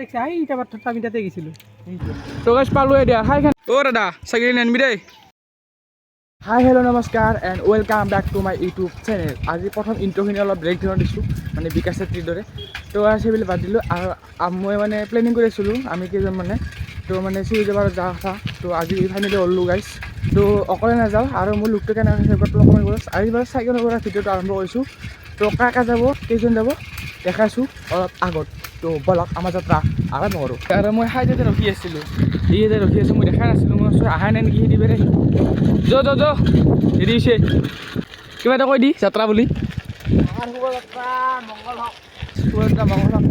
দেখছি আই এটা বাট আমি তাতে গেছিল তো গাইস পালো দিয়া হাই খান ও দাদা চাইকেল আনবি দেই হাই হেল্ল' নমস্কাৰ and welcome back to my YouTube channel আজি প্ৰথম ইণ্ট্ৰ'খিনি অলপ ব্ৰেক ধৰণ দিছোঁ মানে বিকাশ চেত্ৰীৰ দৰে তো সেইবিলাক বাদ দিলোঁ আৰু মই মানে প্লেনিং কৰি আছিলোঁ আমি কেইজন মানে তো মানে চিৰিজাবাৰত যোৱা কথা তো আজি ফাইনেলি ওলালোঁ গাইছ তো অকলে নাযাওঁ আৰু মোৰ লুকটো কেনেকৈ সেইবাৰটো অকণমান গ'ল আজি বাৰু চাইকেলৰ পৰা ভিডিঅ'টো আৰম্ভ কৰিছোঁ তো কাকা যাব কেইজন যাব দেখাইছোঁ অলপ আগত তো বলক আমাৰ যাত্ৰা আৰম্ভ কৰোঁ আৰু মই হাইতে ৰখি আছিলোঁ ইতে ৰখি আছোঁ মই দেখাই নাছিলোঁ মই আহাই নাই নেকি সিহঁতি বেৰে যো হেৰি হৈছে কিবা এটা কৈ দি যাত্ৰা বুলি শুভযাত্ৰা মংগল হওক শুভযাত্ৰা মংগল হওক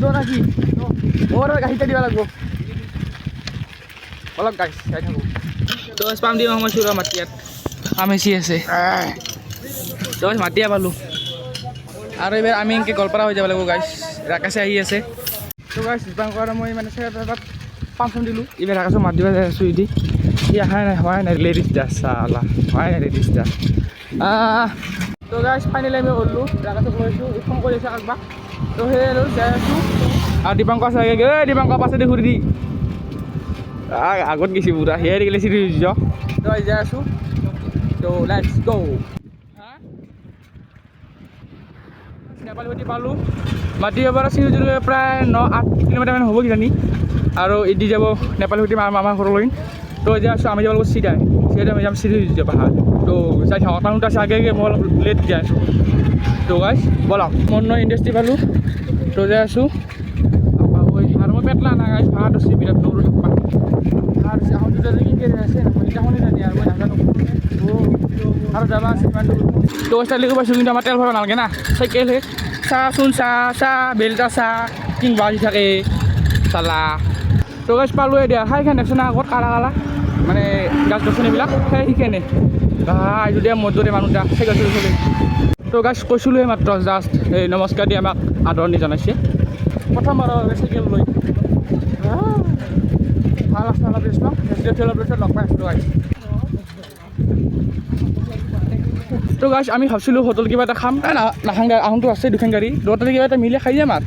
যো না কি মোৰ গাড়ীতে দিব লাগিব অলপ গাড়ী চাই থাকোঁ দহ পাম দিব সোমাইছোঁ ৰ মাটিয়াত আমেচি আছে দহ মাটিয়া পালোঁ আৰু এইবাৰ আমি এনেকৈ গোৱালপাৰা হৈ যাব লাগিব গাইছ ৰাকাশে আহি আছে তো গাইছ দীপাংকৰ আৰু মই মানে তাত পাম দিলোঁ এইবাৰ ৰাকাশক মাত দিব যাই আছোঁ ইদি ই অহাই নাই হোৱাই নাই লেডিজ দা চালা হোৱাই নাই লেডিজ দা তো গাইছ ফাইনেলি আমি ওলালোঁ ৰাকাশক লৈছোঁ ফোন কৰি আছে কাকবাক তো সেই আৰু যাই আছোঁ আৰু দীপাংকৰ চাগে দীপাংকৰ পাছেদি ঘূৰি দি আগত গেছি পুৰা সেয়াই দেখিলে চিৰি যোৱা তো যাই আছোঁ তো লেটছ গ' নেপালী পালোঁ মাটিৰ পৰা চিৰিজুলি প্ৰায় 9-8 কিলোমিটাৰমান হ'ব কিজানি আৰু এদি যাব নেপালী আমাৰ ঘৰলৈ তো এতিয়া আছোঁ আমি যাব লাগিব চিধাই আমি যাম চিৰিজুলি পাহাৰ তো যাই থাকক কাৰণ আছে আগে মই অলপ লেট যাই আছোঁ তো গাইছ ব'লক মন ইণ্ডাষ্ট্ৰি পালোঁ তো যাই আছোঁ আৰু মই পেটলা না গাইছ ভাত আছে বিৰাট দৌৰো থাকবা ভাত আছে আহোঁ দুটা কি আছে সেইদিনাখনে জানি আৰু মই নাজানো আৰু যাবা আছে ইমান দূৰ তো ষ্টাইল লিখিব পাইছোঁ কিন্তু আমাৰ তেল ভৰাব নালাগে না চাইকেল চাহ বেলটা চাহ কিং বাজি থাকে চালা তো গাছ পালোৱে দিয়া খাইখান দেখোন না আগত কালা মানে গাছ গছনিবিলাক সেই শিকেনে আইজো দিয়া মজদুৰে মানুহ দা চাইকেল চলি তো গাছ কৈছিলোঁহে মাত্ৰ জাষ্ট এই নমস্কাৰ দি আমাক আদৰণি জনাইছে প্ৰথমবাৰ চাইকেল লৈ ভাল আছে অলপ বেছ লগ পাই আছিলোঁ গাইছ তো গাইছ আমি ভাবছিলোঁ হোটেল কিবা এটা খাম নাখাং আহোঁতো আছে দুখন গাড়ী দুটাতে কিবা এটা মিলে খাই যাম আৰু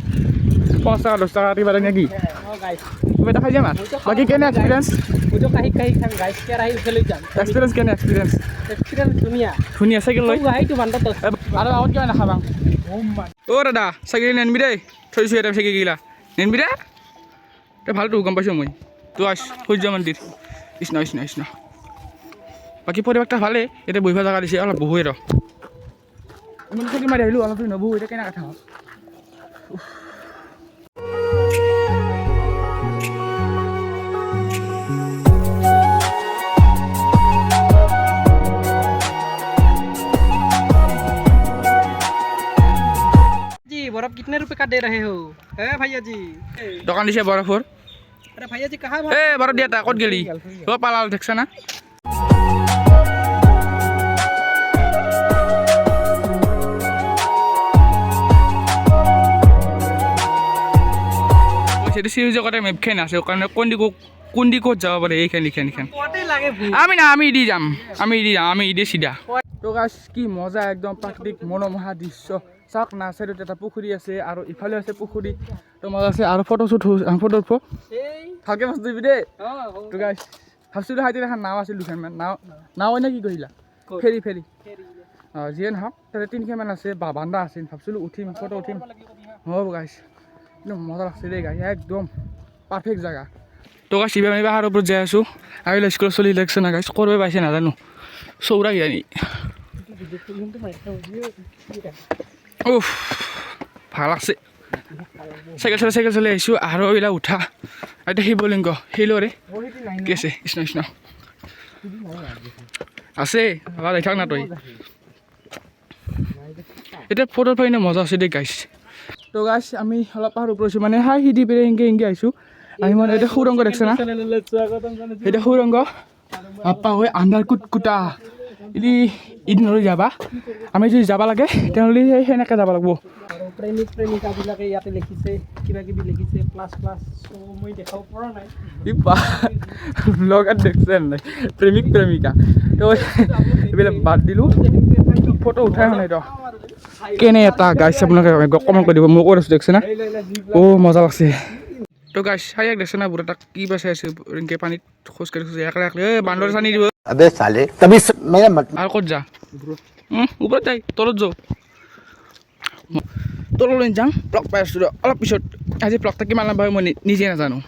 5 টকা 10 টকা কিবা এটা নেকি কিবা এটা খাই যাম আৰু বাকী কেনে এক্সপিৰিয়েঞ্চ এক্সপিৰিয়েঞ্চ কেনে এক্সপিৰিয়েঞ্চ ধুনীয়া চাইকেল লৈ আৰু আগত কিবা নাখাবা অ' দাদা চাইকেল নেনবি দেই থৈছোঁ এটা চাইকেল গিলা নেনবি দে তই ভালটো গম পাইছোঁ মই তো আছ সূৰ্য মন্দিৰ কৃষ্ণ বাকী পৰিৱেশটা ভালেই এতিয়া বহিব জেগা দিছে অলপ বহুৱে ৰ ইমান খেতি মাৰি আহিলোঁ অলপ নবহোঁ এতিয়া কেনে কথা হ'ল बर्फ कितने रुपए का दे रहे हो भैया जी দোকান দিছে বৰফৰ अरे भैया जी कहाँ বৰফ দিয়া ক'ত গেলি অ' পালাল দেখছা না চিৰিজগতে মেপখেন আছে কাৰণে কোন দি ক'ত যাব পাৰে এইখান আমি দি যাম আমি দি চিধা তো গাছ কি মজা একদম প্ৰাকৃতিক মনোমোহা দৃশ্য চাওক না চাইডত এটা পুখুৰী আছে আৰু ইফালে আছে পুখুৰী তো মজা আছে আৰু ফটো উঠব ভালকৈ মাছ দিবি দেই তো গাছ ভাবছিলোঁ হাইতে এখন নাও আছিল দুখনমান নাও এনে কি কৰিলা ফেৰি অঁ যিয়ে নহওক তাতে 3খনমান আছে বান্ধা আছিল ভাবছিলোঁ উঠিম ফটো উঠিম হ'ব গাইছ কিন্তু মজা লাগছে দেই গাড়ী একদম পাৰফেক্ট জেগা তো গাছ শিৱা আমি পাহাৰৰ ওপৰত যাই আছোঁ আহিলে স্কুলত চলি ইলেকশ্যন না গাইছ কৰবে পাইছে নাজানো চৌৰা কিজানি উফ ভাল আছে চাইকেল চলাই আহিছোঁ আৰু এইবিলাক উঠা এতিয়া শিৱলিংগ শিলৰে কি আছে কৃষ্ণ আছে ভাল থাক না তই এতিয়া ফটোৰ পৰা মজা আছে দেই গাইছ তো গাইছ আমি অলপ পাহাৰ ওপৰত আছোঁ মানে হাই সিদি পেৰে এনেকৈ আহিছোঁ আহি মানে এতিয়া সুৰংগ দেখছে না এতিয়া সুৰংগ আপা হৈ আন্ধাৰ কুটকুটা ইদি নলৈ যাবা আমি যদি যাব লাগে তেনেহ'লে সেনেকৈ যাব লাগিব প্ৰেমিকাবিলাকে ইয়াতে লিখিছে কিবা কিবি লিখিছে প্লাছ মই দেখাব পৰা নাই ব্লগাৰ দেখছে নাই প্ৰেমিকা তো এইবিলাক বাদ দিলোঁ ফটো উঠাই হোৱা নাই তো কেনে এটা গাইছে আপোনালোকে কমেণ্ট কৰি দিব মই কৈ আছোঁ দেখছে না অ' মজা লাগছে তো গাইছ চাৰিয়াক দেখছে না বুঢ়া তাক কি বাচাই আছে এনেকৈ পানীত খোজকাঢ়ি খোজকাঢ়ি একলা একলা বান্দৰ চানি দিব अबे साले तभी मेरा मत আৰু ক'ত যা ওপৰত যাই তলত যাওঁ তললৈ যাম ব্লগ পাই আছোঁ অলপ পিছত আজি ব্লগটা কিমান লম্বা হয় মই নিজে নাজানো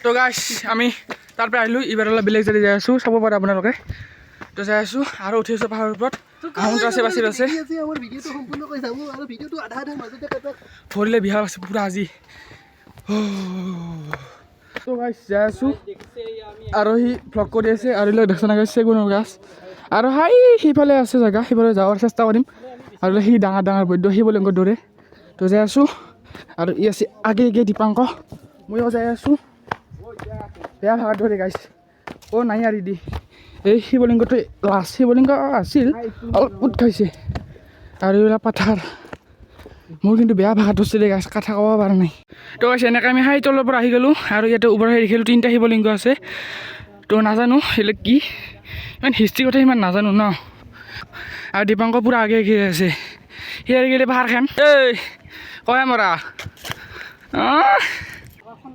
তো গাইছ আমি তাৰ পৰা আহিলোঁ এইবাৰ অলপ বেলেগ জাতি যাই আছোঁ চাব পাৰে আপোনালোকে তো যাই আছোঁ আৰু উঠি আছোঁ পাহাৰৰ ওপৰত আহোঁতে আছে বাচি আছে ভৰিলে বিহাৰ আছে পূৰা আজি তো গাইছ যাই আছোঁ আৰু সি ভ্লগ কৰি আছে আৰু এইবিলাক দেখা নাগাইছে চেগুনৰ গাছ আৰু হাই সিফালে আছে জেগা সিফালে যাবৰ চেষ্টা কৰিম আৰু সি ডাঙৰ ডাঙৰ বৈদ্য শিৱলিংগৰ দৰে তো যাই আছোঁ আৰু ই আছে আগে আগে দীপাংক ময়ো যাই আছোঁ বেয়া ভাগাৰ দৰে গাইছ নাই আৰি দি এই শিৱলিংগটো লাষ্ট শিৱলিংগ আছিল অলপ উঠ খাইছে আৰু এইবিলাক পাথাৰ মোৰ কিন্তু বেয়া ভাষাত ধৰিছিলে গাছ কথা ক'ব পৰা নাই তো গাইছ এনেকৈ আমি হাই তলৰ পৰা আহি গ'লোঁ আৰু ইয়াতে ওপৰত আহি দেখিলোঁ 3টা শিৱলিংগ আছে তো নাজানো সেইবিলাক কি ইমান হিষ্ট্ৰীৰ কথা ইমান নাজানো ন আৰু দীপাংক পূৰা আগে আগে আছে সি আহি গ'লে পাহাৰখন এই কয় মৰা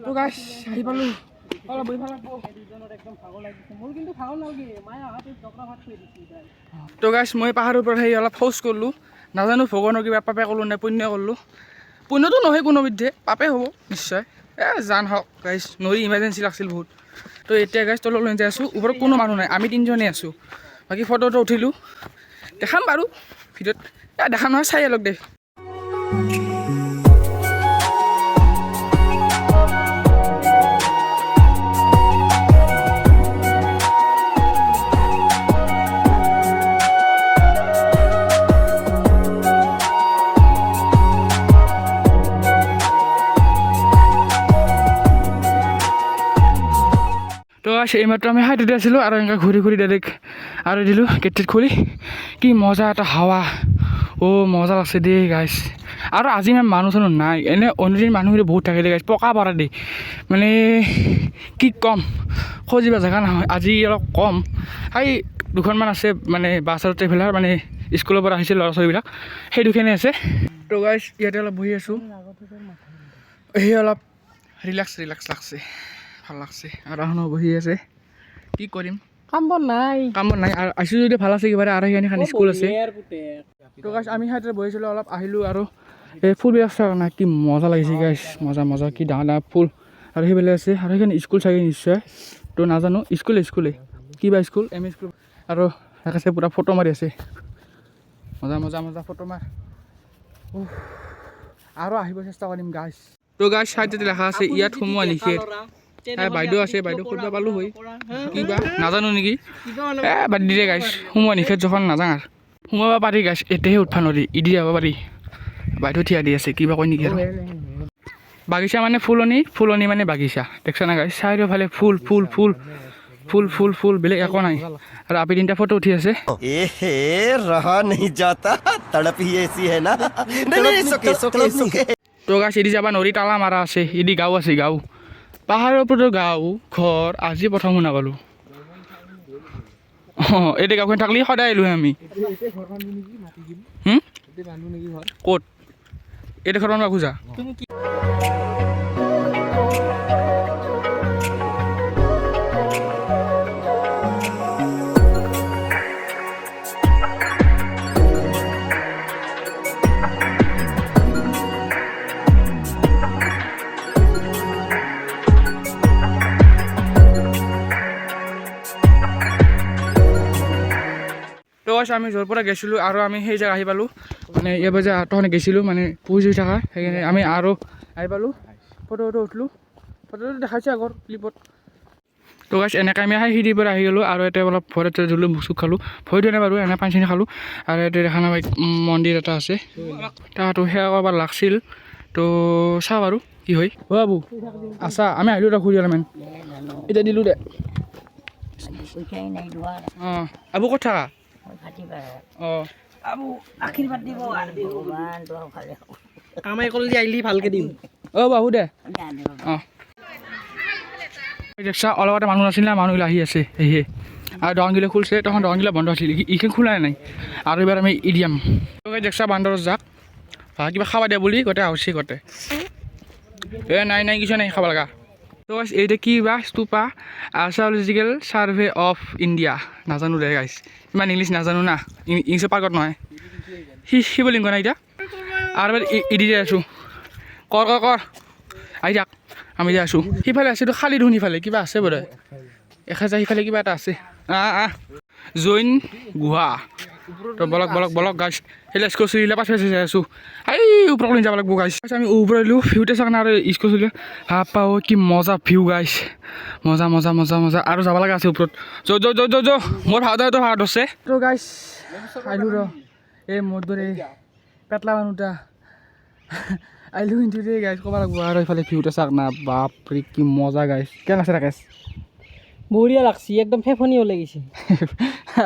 তো গাইছ আহি পালোঁ অলপ বহি ভাল তো গাইছ মই পাহাৰৰ ওপৰত আহি অলপ শৌচ কৰিলোঁ নাজানো ভগৱানৰ কিবা পাপে ক'লোঁ নে পুণ্য কৰিলোঁ পুণ্যটো নহয় কোনোবিধে পাপে হ'ব নিশ্চয় জান হওক গাইছ নৰি ইমাৰ্জেঞ্চি লাগিছিল বহুত তো এতিয়া গাইছ তললৈ যাই আছোঁ ওপৰত কোনো মানুহ নাই আমি 3জনেই আছোঁ বাকী ফটোটো উঠিলোঁ দেখাম বাৰু ভিডিঅ'ত দেখাম নহয় চাই অলপ দে তো এইমাত্ৰ আমি হাইটতে আছিলোঁ আৰু এনেকৈ ঘূৰি ঘূৰি ডাইৰেক্ট আৰু দিলোঁ গেট খুলি কি মজা এটা হাৱা মজা লাগছে দেই গাইছ আৰু আজি ইমান মানুহ চানুহ নাই এনে অন্যদিন মানুহখিনি বহুত থাকে দেই গাইছ পকা পাৰা দেই মানে কি ক'ম খজিবা জেগা নহয় আজি অলপ কম এই দুখনমান আছে মানে বাছ আৰু ট্ৰেভেলাৰ মানে স্কুলৰ পৰা আহিছে ল'ৰা ছোৱালীবিলাক সেই দুখনেই আছে তো গাইছ ইয়াতে অলপ বহি আছোঁ সেই অলপ ৰিলেক্স লাগছে ভাল লাগছে আৰু এখনো বহি আছে কি কৰিম কাম বন নাই আৰু আহিছোঁ যদি ভাল আছে কিবা আৰু সেইখান স্কুল আছে তো গাইছ আমি হাইতে বহিছিলোঁ অলপ আহিলোঁ আৰু এই ফুলবিলাক চোৱা নাই কি মজা লাগিছে গাইছ মজা কি ডাঙৰ ডাঙৰ ফুল আৰু সেইফালে আছে আৰু সেইখন স্কুল চাগে নিশ্চয় তো নাজানো স্কুলে কিবা স্কুল এম ই স্কুল আৰু আছে পূৰা ফটো মাৰি আছে মজা ফটো মাৰ আৰু আহিব চেষ্টা কৰিম গাইছ তো গাইছ চাইডতে লেখা আছে ইয়াত সোমোৱা নিষেধ বাইদেউ আছে বাইদেউ কৰিব পালোঁ হয় কিবা নাজানো নেকি বাদ দিলে গাইছ সোমোৱা নিষেধ যখন নাজান আৰু সোমাব পাৰি গাইছ এতিয়াহে উঠবা নোৱাৰি ইদি যাব পাৰি বাইদেউ থিয়া দি আছে কিবা কয় নেকি আৰু বাগিচা মানে ফুলনি মানে বাগিচা দেখছা না গাইছ চাৰিওফালে ফুল বেলেগ একো নাই আৰু আপি 3টা ফটো উঠি আছে रहा नहीं जाता तड़प ही ऐसी है ना তো গাছ এদি যাবা নৰি তালা মাৰা আছে এদি গাঁও আছে গাঁও পাহাৰৰ ওপৰতো গাঁও ঘৰ আজি প্ৰথম শুনা পালোঁ এতিয়া গাঁওখন থাকলি সদায় আহিলোঁ আমি ক'ত এতিয়া ঘৰ বান্ধবা খোজা তো আমি য'ৰ পৰা গৈছিলোঁ আৰু আমি সেই জেগা আহি পালোঁ মানে এইবাৰ যে তহঁতে গৈছিলোঁ মানে পুহি থকা সেইকাৰণে আমি আৰু আহি পালোঁ ফটো উঠিলোঁ ফটোটো দেখাইছে আগৰ ক্লিপত তো গাইছ এনেকৈ আমি সিৰিৰ পৰা আহি গ'লোঁ আৰু ইয়াতে অলপ ভৰিত জুলোঁ চুক খালোঁ ভৰিটো নাই বাৰু এনে পানী চানী খালোঁ আৰু ইয়াতে দেখা নাপাই মন্দিৰ এটা আছে তাতো সেৱা কৰিব লাগিছিল তো চাওঁ বাৰু কি হয় বাবু আছা আমি আহিলোঁ এটা ঘূৰি অলপমান এতিয়া দিলোঁ দে আবু ক'ত থাকা কামাই কৰিলে আহিলি ভালকে দিম বাবু দে দেখছা অলপতে মানুহ নাছিল না মানুহবিলাক আহি আছে সেয়ে আৰু দোকানগিলা খুলিছে তখন দোকানগিলা বন্ধ আছিল এইখন খোলাই নাই আৰু এইবাৰ আমি ইডিয়াম দেখছা বান্দৰৰ যাক কিবা খাব দিয়া বুলি গোটেই আহছে গোটেই নাই কিছু নাই খাব লগা তো গাইছ এইটা কি বা স্তূপা আৰ্চাঅলজিকেল ছাৰ্ভে অফ ইণ্ডিয়া নাজানো দে গাইছ ইমান ইংলিছ নাজানো না ইংলিছৰ পাৰ্গত নহয় শিৱলিংগ না এতিয়া আৰু এবাৰ ইদি যাই আছোঁ কৰ আহি যাক আমি যাই আছোঁ সিফালে আছে এইটো খালী দেখোন সিফালে কিবা আছে বোধহয় এখাজা সিফালে কিবা এটা আছে জৈন গুহা তো বলক গাইছ সেইবিলাক স্কচিলে পাছ পাইছে যাই আছোঁ এই ওপৰলৈ যাব লাগিব গাইছ আমি ওপৰ আহিলোঁ ভিউতে চাওঁ না আৰু স্কচিলে ভাব পাওঁ কি মজা ভিউ গাইছ মজা আৰু যাব লগা আছে ওপৰত য মোৰ ভাওদাটো ভাত আছে তো গাইছ আহিলোঁ ৰ এই মোৰ দৰে পেটলা মানুহটা আহিলোঁ কিন্তু দেই গাইছ ক'ব লাগিব আৰু এইফালে ভিউতে চাওক না বাপৰে কি মজা গাইছ কেনে আছে ৰাকেশ বঢ়িয়া লাগছি একদম ফেফনি ওলাই গৈছে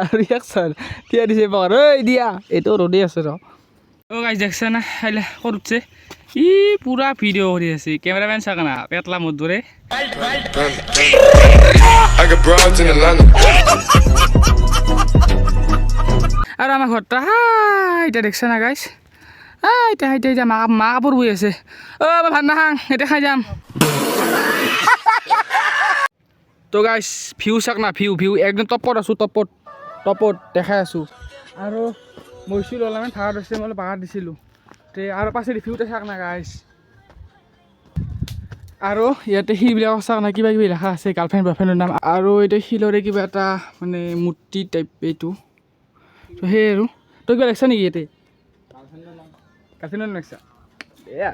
আৰু ইয়াক চাল দিয়া দিছে পাৰ ঐ দিয়া এইটো ৰ'দেই আছে ৰ অ' গাইছ দেখছে না আহিলে সৰুতছে ই পুৰা ভিডিঅ' কৰি আছে কেমেৰামেন চাওক না পেটলা মোৰ দৰে আৰু আমাৰ ঘৰটা এতিয়া দেখছে না গাইছ এতিয়া মা কাপোৰ বৈ আছে অ' মই ভাত নাখাং এতিয়া খাই যাম তো গাইছ ভিউ চাওক না ভিউ একদম টপত আছোঁ টপত দেখাই আছোঁ আৰু মইছিলোঁ অলপমান ভাড়া দিছে মই অলপ ভাড়া দিছিলোঁ তে আৰু পাছেদি ভিউতে চাওক না গাইছ আৰু ইয়াতে শিলবিলাকক চাওক না কিবা কিবি লেখা আছে গাৰ্লফ্ৰেণ্ড বয়ফ্ৰেণ্ডৰ নাম আৰু এতিয়া শিলৰে কিবা এটা মানে মূৰ্তি টাইপ এইটো তো সেই আৰু তই কিবা লেখছা নেকি ইয়াতে গাৰ্লফ্ৰেণ্ডৰ নাম লেখছা এয়া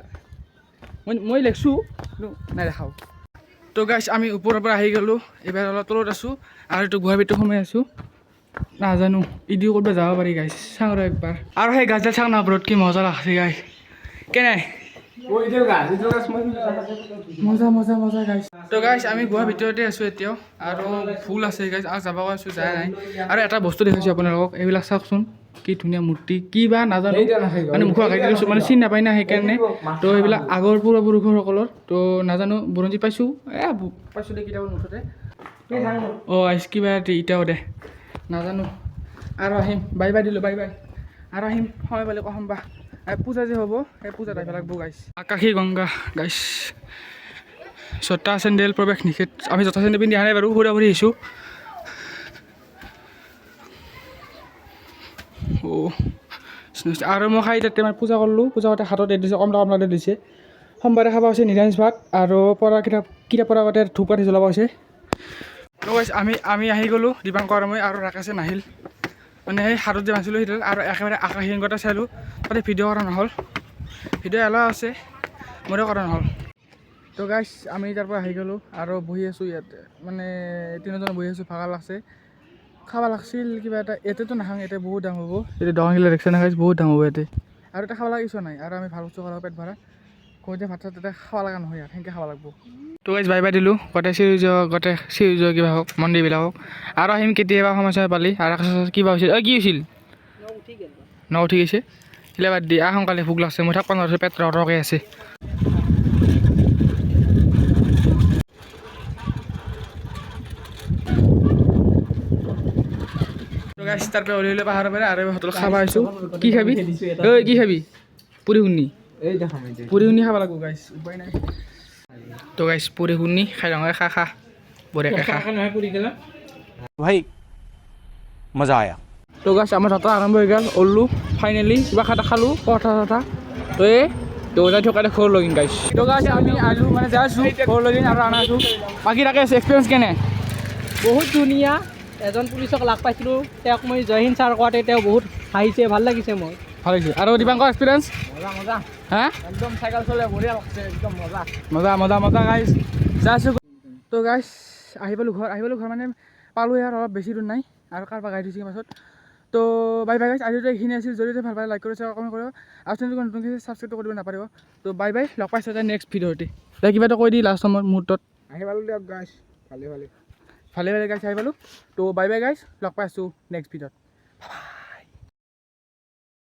মই লেখছোঁ কিন্তু নাই দেখাওঁ তো গাইছ আমি ওপৰৰ পৰা আহি গ'লোঁ এইবাৰ অলপ তলত আছোঁ আৰু এইটো গুহাৰ ভিতৰত সোমাই আছোঁ নাজানো ইদিও ক'ৰবাত যাব পাৰি গাইছ চাওঁ ৰ একবাৰ আৰু সেই গাছডাল চাওঁ না ওপৰত কি মজা লাগছে গাই কেনে মজা গাইছ তো গাইছ আমি গুহাৰ ভিতৰতে আছোঁ এতিয়াও আৰু ফুল আছে গাইছ আৰু যাব আছোঁ যায় নাই আৰু এটা বস্তু দেখাইছোঁ আপোনালোকক এইবিলাক চাওকচোন কি ধুনীয়া মূৰ্তি কি বা নাজানো মানে মুখৰ আগাই দিছোঁ মানে চিনি নাপায় না সেইকাৰণে তো এইবিলাক আগৰ পূৰ্বপুৰুষসকলৰ তো নাজানো বুৰঞ্জী পাইছোঁ পাইছোঁ দে কিতাপৰ মুঠতে অঁ আইছ কিবা ইটাও দে নাজানো আৰু আহিম বাই দিলোঁ বাই আৰু আহিম সময় পালে কম বা পূজা যে হ'ব সেই পূজাত আহিব লাগিব গাইছ আকাশী গংগা গাইছ জোতা চেণ্ডেল প্ৰৱেশ নিষেধ আমি জোতা চেণ্ডেল পিন্ধি অহা নাই বাৰু ফুৰা ফুৰি আহিছোঁ আৰু মই খাই তাতে মানে পূজা কৰিলোঁ পূজা কৰোঁতে হাতত দিছে কমলা দিছে সোমবাৰে খাব হৈছে নিৰামিষ ভাত আৰু পৰা কিতাপ পঢ়া আগতে ধূপ কাঠি জ্বলাব হৈছে আমি আহি গ'লোঁ দীপাংকৰ মই আৰু ৰাকেশে নাহিল মানে সেই হাতত যে বান্ধিছিলোঁ সেইটো আৰু একেবাৰে আকাশী গংগাটা চালোঁ তাতে ভিডিঅ' কৰা নহ'ল ভিডিঅ' এলাও আছে মোৰে কৰা নহ'ল তো গাইছ আমি তাৰ পৰা আহি গ'লোঁ আৰু বহি আছোঁ ইয়াতে মানে তিনিজন বহি আছোঁ ভাগৰ লাগছে খাব লাগছিল কিবা এটা ইয়াতেতো নাখাওঁ ইয়াতে বহুত দাম হ'ব এতিয়া দোকানগিলা দেখছে না গাইছ বহুত দাম হ'ব ইয়াতে আৰু এটা খাব লাগিছ নাই আৰু আমি ভাল বস্তু খাব পেট ভৰা কওঁতে ভাত চাত তাতে খাব লগা নহয় ইয়াত সেনেকৈ খাব লাগিব তো গাইছ বাই দিলোঁ গোটেই চিৰিজ কিবা হওক মন্দিৰবিলাকক আৰু আহিম কেতিয়াবা সমস্যা পালি আৰু কিবা হৈছিল কি হৈছিল উঠি গৈছে সেইবিলাক বাদ দি সোনকালে ভোক লাগছে মই থাকব নোৱাৰিছোঁ পেট ৰকৈ আছে গাইছ তাৰ পৰা ওলাই পাহাৰৰ পৰা আৰু হোটেলত খাব আহিছোঁ কি খাবি কি খাবি পুৰি শুনি খাব লাগিব গাইছ উপায় নাই তো গাইছ পুৰি শুনি খাই লওঁ খা বঢ়িয়াকৈ খা भाई मज़ा आया তো গাইছ আমাৰ যাত্ৰা আৰম্ভ হৈ গ'ল ওললোঁ ফাইনেলি কিবা খালোঁ পৰঠা তো এই যাই থকাতে ঘৰ লগিন গাইছ তো গাইছ আমি আহিলোঁ মানে যাই আছোঁ ঘৰ লগিন আৰু আনা আছোঁ বাকী তাকে এক্সপিৰিয়েঞ্চ কেনে বহুত ধুনীয়া এজন পুলিচক লগ পাইছিলোঁ তেওঁক মই জয় হিন্দ ছাৰ কোৱাতে তেওঁ বহুত হাঁহিছে ভাল লাগিছে মই ভাল লাগিছে আৰু দীপাংকৰ এক্সপিৰিয়েঞ্চ মজা হা একদম চাইকেল চলাই বঢ়িয়া লাগছে একদম মজা গাইছ যাই আছোঁ তো গাইছ আহি পালোঁ ঘৰ মানে পালোঁ ইয়াৰ অলপ বেছি দূৰ নাই আৰু কাৰোবাৰ গাড়ী ধুইছে পাছত তো বাই গাইছ আজিতো এইখিনি আছিল যদি ভাল পালে লাইক কৰি কমেণ্ট কৰিব আৰু চেনেলটো নতুনকৈ ছাবস্ক্ৰাইব কৰিব নাপাৰিব তো বাই লগ পাইছোঁ যে নেক্সট ভিডিঅ'তে কিবা এটা কৈ দি লাষ্ট সময়ত মুহূৰ্তত আহি পালোঁ দিয়ক গাইছ ভালে ভালে গাইছ আহি পালোঁ তো বাই গাইছ লগ পাইছোঁ নেক্সট ভিডিঅ'ত